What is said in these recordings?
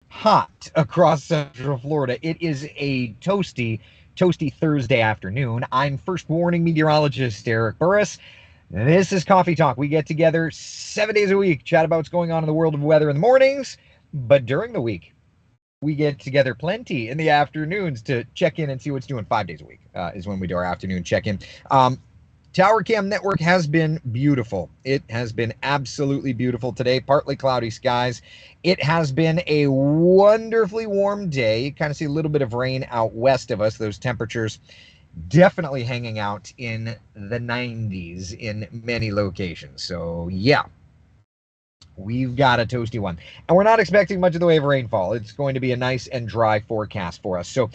hot across Central Florida. It is a toasty Thursday afternoon. I'm first warning meteorologist Eric Burris. This is Coffee Talk. We get together 7 days a week, chat about what's going on in the world of weather in the mornings, but during the week, we get together plenty in the afternoons to check in and see what's doing. 5 days a week is when we do our afternoon check-in. Tower Cam Network has been beautiful. It has been absolutely beautiful today. Partly cloudy skies. It has been a wonderfully warm day. You kind of see a little bit of rain out west of us. Those temperatures definitely hanging out in the 90s in many locations. So, yeah, we've got a toasty one. And we're not expecting much of the way of rainfall. It's going to be a nice and dry forecast for us. So,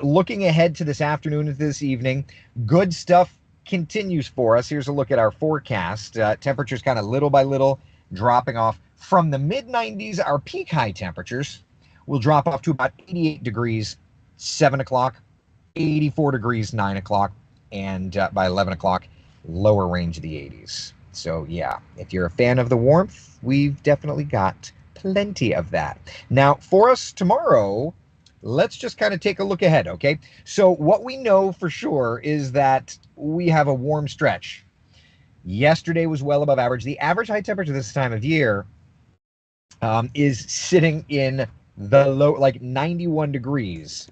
looking ahead to this afternoon and this evening, good stuff continues for us. Here's a look at our forecast. Temperatures kind of little by little dropping off from the mid 90s. Our peak high temperatures will drop off to about 88 degrees 7 o'clock, 84 degrees 9 o'clock, and by 11 o'clock, lower range of the 80s. So yeah, if you're a fan of the warmth, we've definitely got plenty of that. Now for us tomorrow, let's just kind of take a look ahead, okay? So what we know for sure is that we have a warm stretch. Yesterday was well above average. The average high temperature this time of year is sitting in the low, like 91 degrees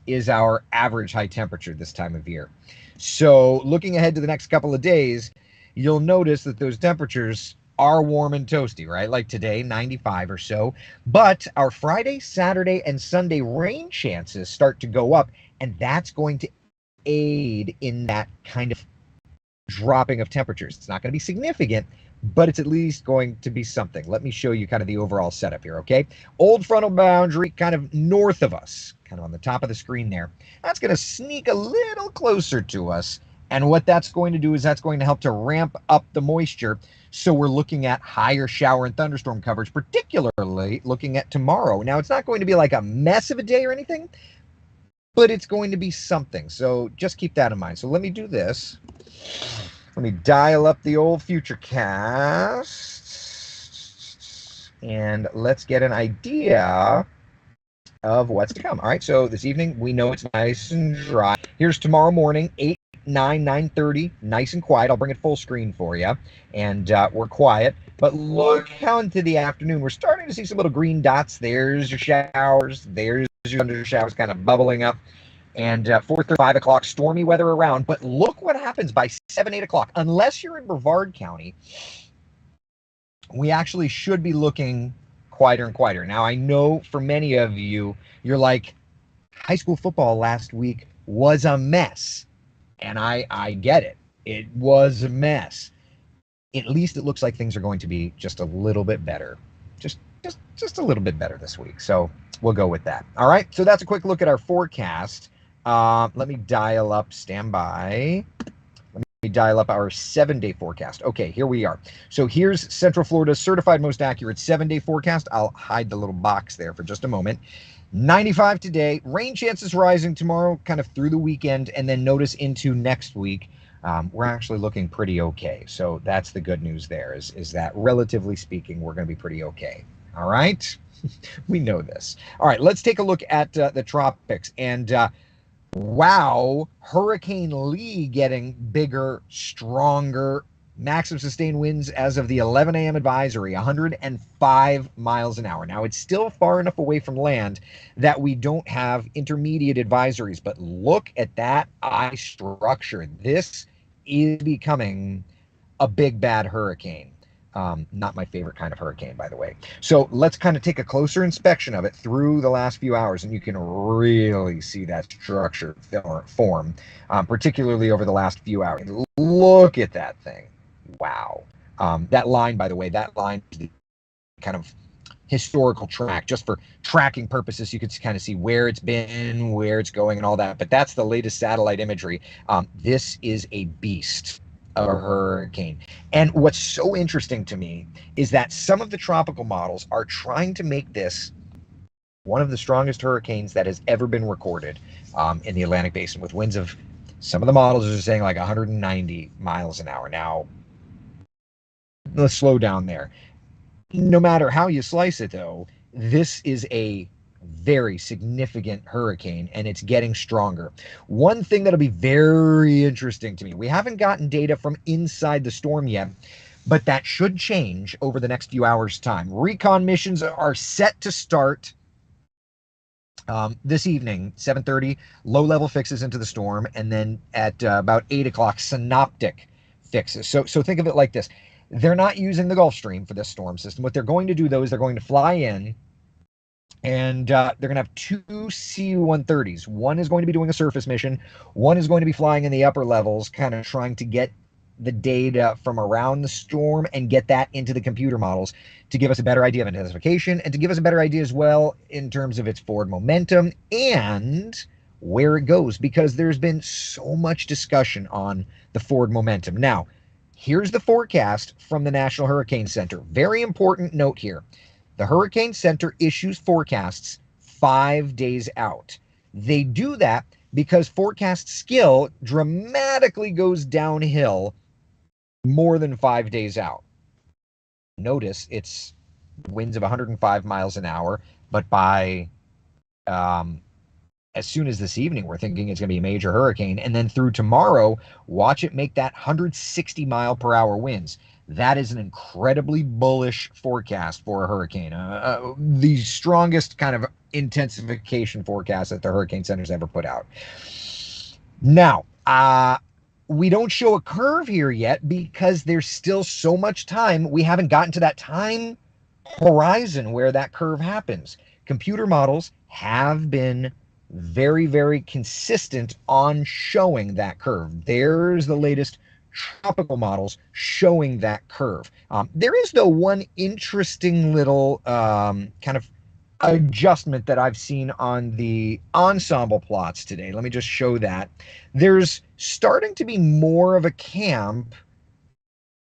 is our average high temperature this time of year. So looking ahead to the next couple of days, you'll notice that those temperatures are warm and toasty, right? Like today, 95 or so. But our Friday, Saturday, and Sunday rain chances start to go up, and that's going to aid in that kind of dropping of temperatures. It's not going to be significant, but it's at least going to be something. Let me show you kind of the overall setup here, okay? Old frontal boundary kind of north of us, kind of on the top of the screen there. That's going to sneak a little closer to us. And what that's going to do is that's going to help to ramp up the moisture. So we're looking at higher shower and thunderstorm coverage, particularly looking at tomorrow. Now, it's not going to be like a mess of a day or anything, but it's going to be something. So just keep that in mind. So let me do this. Let me dial up the old Futurecast and let's get an idea of what's to come. All right, so this evening we know it's nice and dry. Here's tomorrow morning, 8, 9, 9:30, nice and quiet. I'll bring it full screen for you, and we're quiet. But look how into the afternoon we're starting to see some little green dots. There's your showers. There's your thunder showers kind of bubbling up. And 4:30, 5 o'clock, stormy weather around. But look what happens by 7, 8 o'clock. Unless you're in Brevard County, we actually should be looking quieter and quieter. Now, I know for many of you, you're like, high school football last week was a mess. And I get it. It was a mess. At least it looks like things are going to be just a little bit better. Just a little bit better this week. So we'll go with that. All right. So that's a quick look at our forecast. Let me dial up, stand by. Let me dial up our 7-day forecast. Okay, here we are. So here's Central Florida's certified most accurate 7-day forecast. I'll hide the little box there for just a moment. 95 today, rain chances rising tomorrow, kind of through the weekend, and then notice into next week. We're actually looking pretty okay. So that's the good news there is that relatively speaking, we're going to be pretty okay. All right. We know this. All right, let's take a look at the tropics. And wow, Hurricane Lee getting bigger, stronger. Maximum sustained winds as of the 11 a.m. advisory, 105 miles an hour. Now, it's still far enough away from land that we don't have intermediate advisories, but look at that eye structure. This is becoming a big, bad hurricane. Not my favorite kind of hurricane, by the way. So let's kind of take a closer inspection of it through the last few hours, and you can really see that structure form, particularly over the last few hours. Look at that thing. Wow. That line, by the way, that line is the kind of historical track, just for tracking purposes. You could kind of see where it's been, where it's going, and all that. But that's the latest satellite imagery. This is a beast of a hurricane. And what's so interesting to me is that some of the tropical models are trying to make this one of the strongest hurricanes that has ever been recorded in the Atlantic Basin, with winds of, some of the models are saying like 190 miles an hour. Now, let's slow down there. No matter how you slice it, though, this is a very significant hurricane, and it's getting stronger. One thing that'll be very interesting to me, we haven't gotten data from inside the storm yet, but that should change over the next few hours' time. Recon missions are set to start this evening, 7:30, low-level fixes into the storm, and then at about 8 o'clock, synoptic fixes. So think of it like this. They're not using the Gulf Stream for this storm system. What they're going to do, though, is they're going to fly in, and they're going to have two C-130s. One is going to be doing a surface mission. One is going to be flying in the upper levels, kind of trying to get the data from around the storm and get that into the computer models to give us a better idea of intensification and to give us a better idea as well in terms of its forward momentum and where it goes, because there's been so much discussion on the forward momentum. Now, here's the forecast from the National Hurricane Center. Very important note here. The Hurricane Center issues forecasts 5 days out. They do that because forecast skill dramatically goes downhill more than 5 days out. Notice it's winds of 105 miles an hour, but by as soon as this evening, we're thinking it's going to be a major hurricane. And then through tomorrow, watch it make that 160 mile per hour winds. That is an incredibly bullish forecast for a hurricane. The strongest kind of intensification forecast that the Hurricane Center's ever put out. Now, we don't show a curve here yet because there's still so much time. We haven't gotten to that time horizon where that curve happens. Computer models have been very, very consistent on showing that curve. There's the latest tropical models showing that curve. There is, though, one interesting little kind of adjustment that I've seen on the ensemble plots today. Let me just show that. There's starting to be more of a camp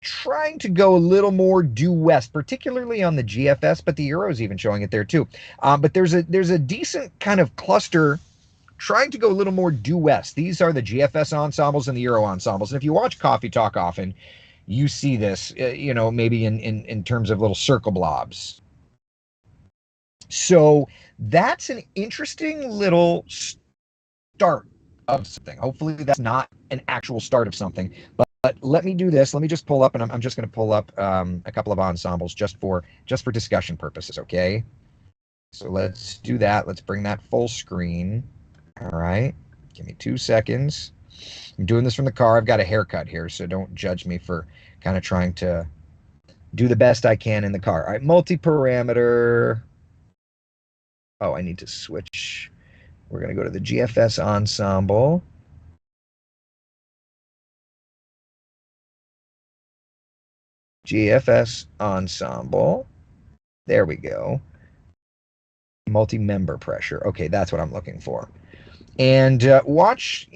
trying to go a little more due west, particularly on the GFS, but the Euro's even showing it there too. But there's a decent kind of cluster trying to go a little more due west. These are the GFS ensembles and the Euro ensembles. And if you watch Coffee Talk often, you see this, maybe in terms of little circle blobs. So that's an interesting little start of something. Hopefully that's not an actual start of something, but let me do this. Let me just pull up, and I'm just going to pull up a couple of ensembles just for discussion purposes, okay? So let's do that. Let's bring that full screen. All right. Give me 2 seconds. I'm doing this from the car. I've got a haircut here, so don't judge me for kind of trying to do the best I can in the car. All right, multi-parameter. Oh, I need to switch. We're going to go to the GFS ensemble. GFS ensemble. There we go. Multi-member pressure. Okay, that's what I'm looking for. And watch,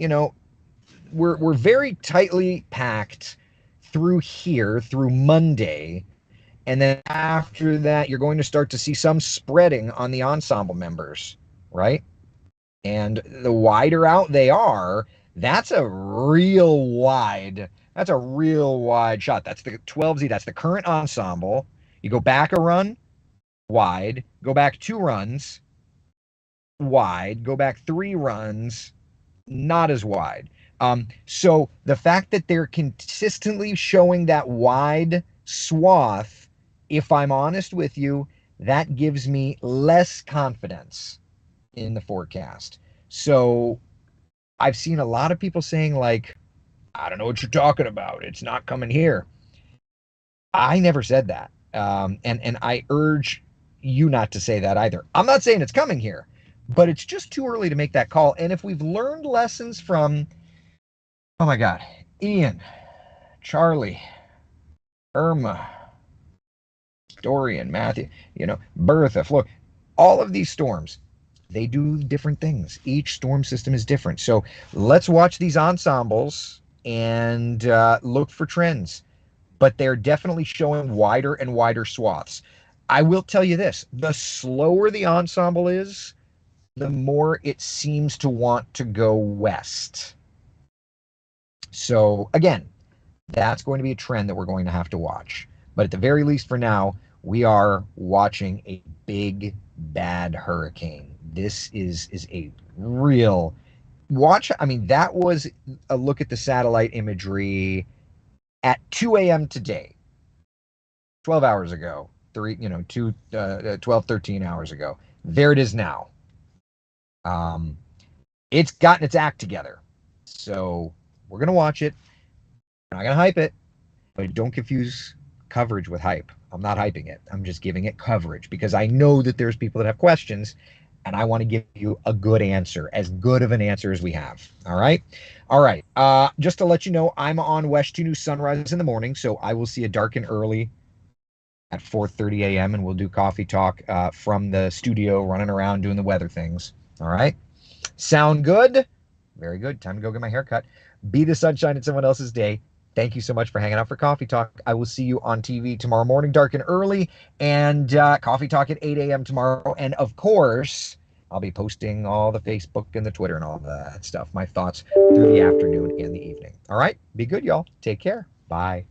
we're very tightly packed through here, through Monday. And then after that, you're going to start to see some spreading on the ensemble members, right? And the wider out they are, that's a real wide shot. That's the 12Z. That's the current ensemble. You go back a run, wide. Go back 2 runs, wide. Go back 3 runs, not as wide. So the fact that they're consistently showing that wide swath, if I'm honest with you, that gives me less confidence in the forecast. So I've seen a lot of people saying, like, I don't know what you're talking about. It's not coming here. I never said that. And I urge you not to say that either. I'm not saying it's coming here, but it's just too early to make that call. And if we've learned lessons from, oh my God, Ian, Charlie, Irma, Dorian, Matthew, Bertha, Floyd, all of these storms, they do different things. Each storm system is different. So let's watch these ensembles and look for trends. But they're definitely showing wider and wider swaths. I will tell you this, the slower the ensemble is, the more it seems to want to go west. So again, that's going to be a trend that we're going to have to watch. But at the very least for now, we are watching a big bad hurricane. This is a real watch. I mean, that was a look at the satellite imagery at 2 a.m. today, 12 hours ago, 12, 13 hours ago. There it is now. It's gotten its act together. So we're going to watch it. I'm not going to hype it, but don't confuse coverage with hype. I'm not hyping it. I'm just giving it coverage because I know that there's people that have questions and I want to give you a good answer, as good of an answer as we have. All right. All right. Just to let you know, I'm on WESH 2 News Sunrise in the morning, so I will see you dark and early at 4:30 a.m. and we'll do coffee talk from the studio, running around doing the weather things. All right. Sound good? Very good. Time to go get my hair cut. Be the sunshine in someone else's day. Thank you so much for hanging out for Coffee Talk. I will see you on TV tomorrow morning, dark and early, and Coffee Talk at 8 a.m. tomorrow. And of course, I'll be posting all the Facebook and the Twitter and all that stuff, my thoughts through the afternoon and the evening. All right? Be good, y'all. Take care. Bye.